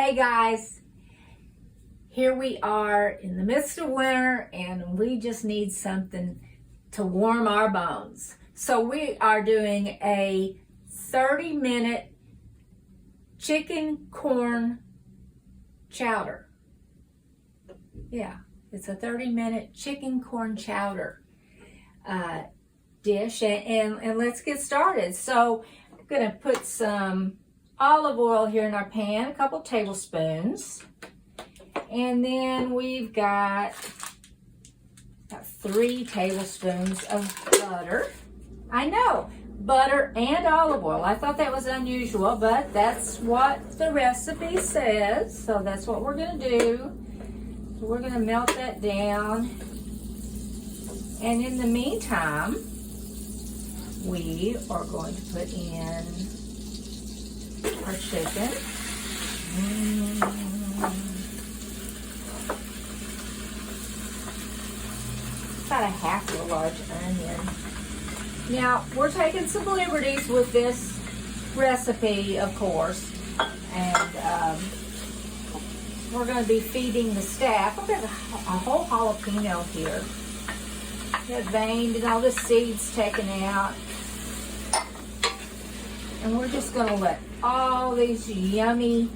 Hey guys, here we are in the midst of winter and we just need something to warm our bones. So we are doing a 30-minute chicken corn chowder. Yeah, it's a 30-minute chicken corn chowder dish, and let's get started. So I'm gonna put some olive oil here in our pan, a couple tablespoons, and then we've got 3 tablespoons of butter. I know, butter and olive oil. I thought that was unusual, but that's what the recipe says, so that's what we're gonna do. So we're gonna melt that down, and in the meantime, we are going to put in our chicken. About a half of a large onion. Now, we're taking some liberties with this recipe, of course, and we're going to be feeding the staff. I've got a whole jalapeno here. Deveined and all the seeds taken out. And we're just going to let all these yummy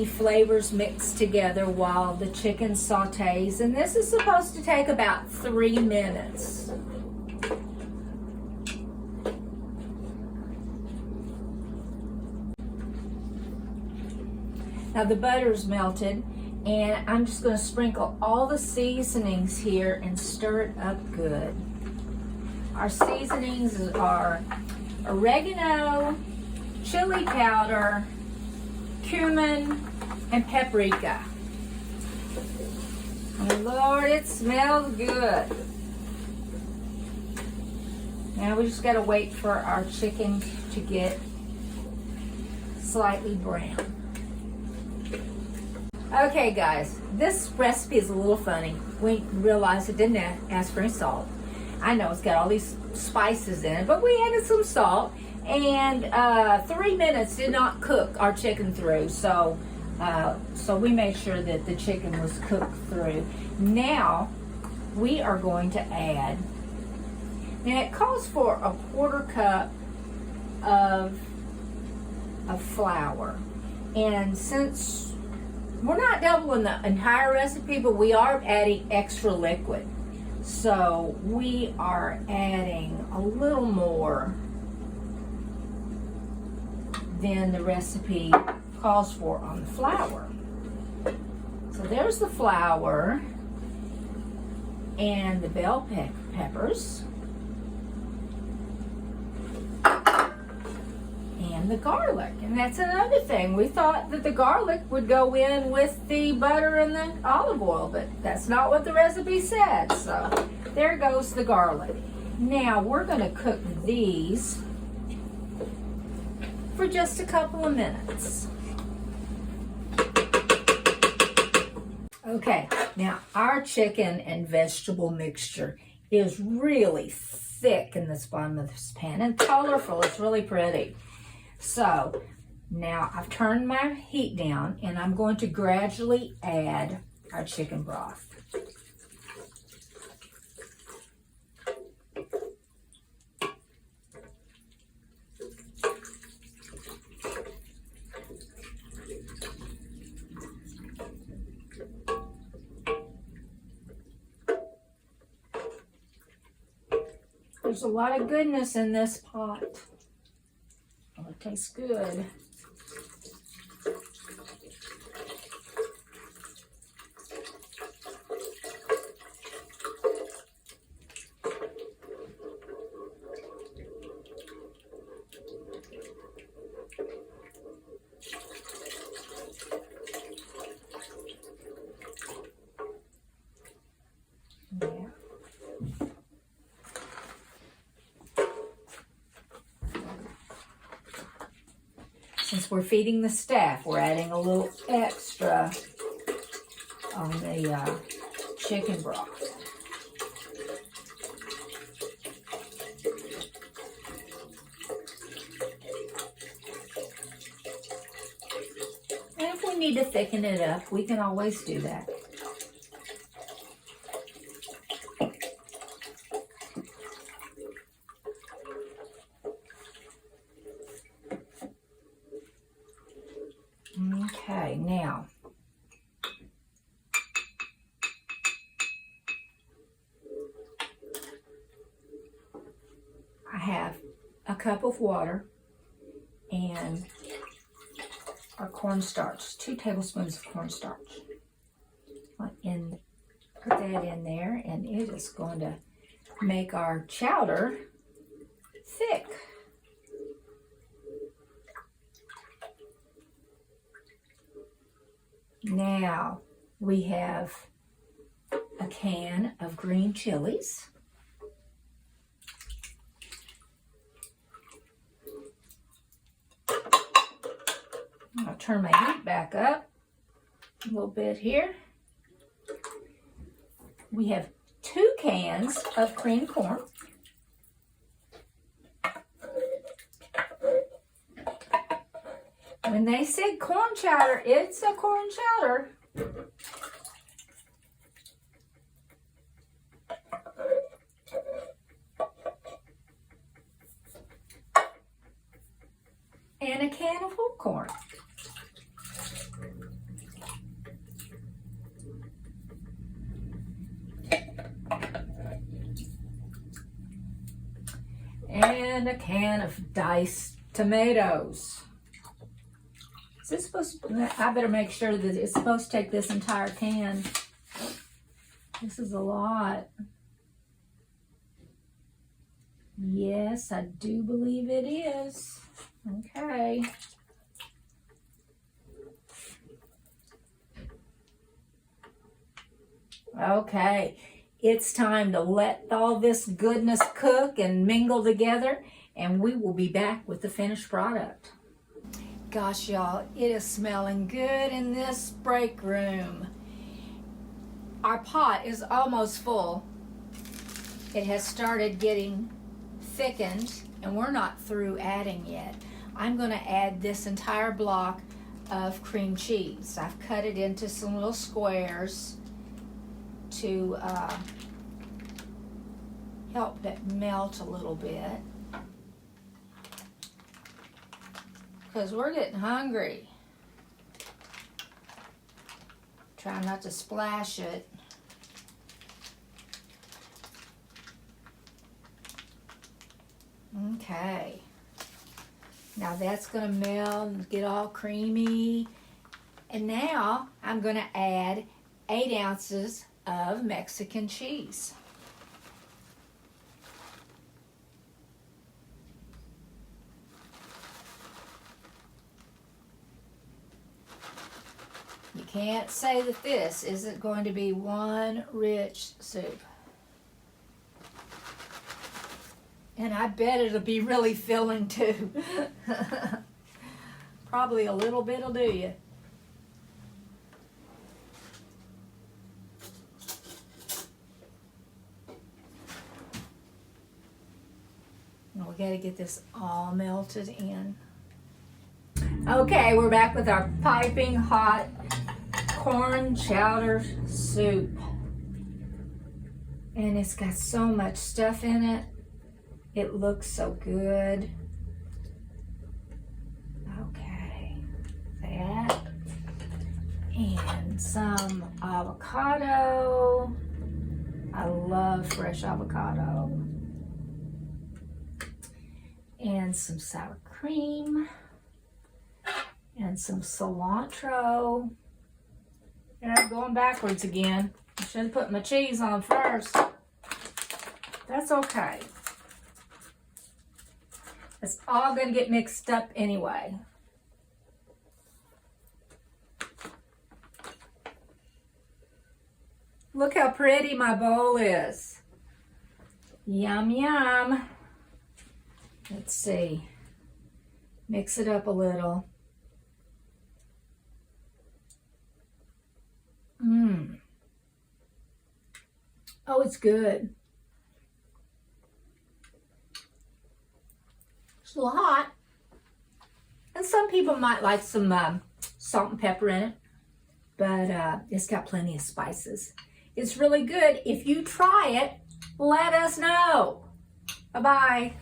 flavors mix together while the chicken sautés. And this is supposed to take about 3 minutes. Now the butter is melted, and I'm just going to sprinkle all the seasonings here and stir it up good. Our seasonings are oregano, chili powder, cumin, and paprika. And Lord, it smells good. Now we just got to wait for our chicken to get slightly brown. Okay guys, this recipe is a little funny. We realized it didn't ask for any salt. I know it's got all these spices in it, but we added some salt, and 3 minutes did not cook our chicken through, so we made sure that the chicken was cooked through. Now we are going to add, now it calls for a 1/4 cup of flour, and since we're not doubling the entire recipe, but we are adding extra liquid. So we are adding a little more than the recipe calls for on the flour. So there's the flour and the bell peppers and the garlic. And that's another thing. We thought that the garlic would go in with the butter and the olive oil, but that's not what the recipe said. So there goes the garlic. Now we're going to cook these for just a couple of minutes. Okay, now our chicken and vegetable mixture is really thick in this bottom of this pan and colorful. It's really pretty. So now I've turned my heat down, and I'm going to gradually add our chicken broth. There's a lot of goodness in this pot. Oh, it tastes good. Yeah. Since we're feeding the staff, we're adding a little extra on the chicken broth. need to thicken it up, we can always do that. Okay, now I have a cup of water and our cornstarch, 2 tablespoons of cornstarch. And put that in there, and it is going to make our chowder thick. Now we have a can of green chilies. I'll turn my heat back up a little bit here. We have 2 cans of creamed corn. When they said corn chowder, it's a corn chowder. And a can of whole corn. And a can of diced tomatoes. Is this supposed to, I better make sure that it's supposed to take this entire can. This is a lot. Yes, I do believe it is. Okay. Okay, it's time to let all this goodness cook and mingle together, and we will be back with the finished product. Gosh, y'all, it is smelling good in this break room. Our pot is almost full. It has started getting thickened, and we're not through adding yet. I'm going to add this entire block of cream cheese. I've cut it into some little squares to help it melt a little bit, because we're getting hungry. Try not to splash it. Okay, now that's going to melt and get all creamy, and now I'm going to add 8 ounces of Mexican cheese. You can't say that this isn't going to be one rich soup. And I bet it'll be really filling too. Probably a little bit will do you. Now we got to get this all melted in. Okay, we're back with our piping hot corn chowder soup. And it's got so much stuff in it. It looks so good. Okay, that. And some avocado. I love fresh avocado. And some sour cream. And some cilantro. And I'm going backwards again. I should have put my cheese on first. That's okay. It's all going to get mixed up anyway. Look how pretty my bowl is. Yum, yum. Let's see. Mix it up a little. Oh, it's good. It's a little hot. And some people might like some salt and pepper in it, but it's got plenty of spices. It's really good. If you try it, let us know. Bye-bye.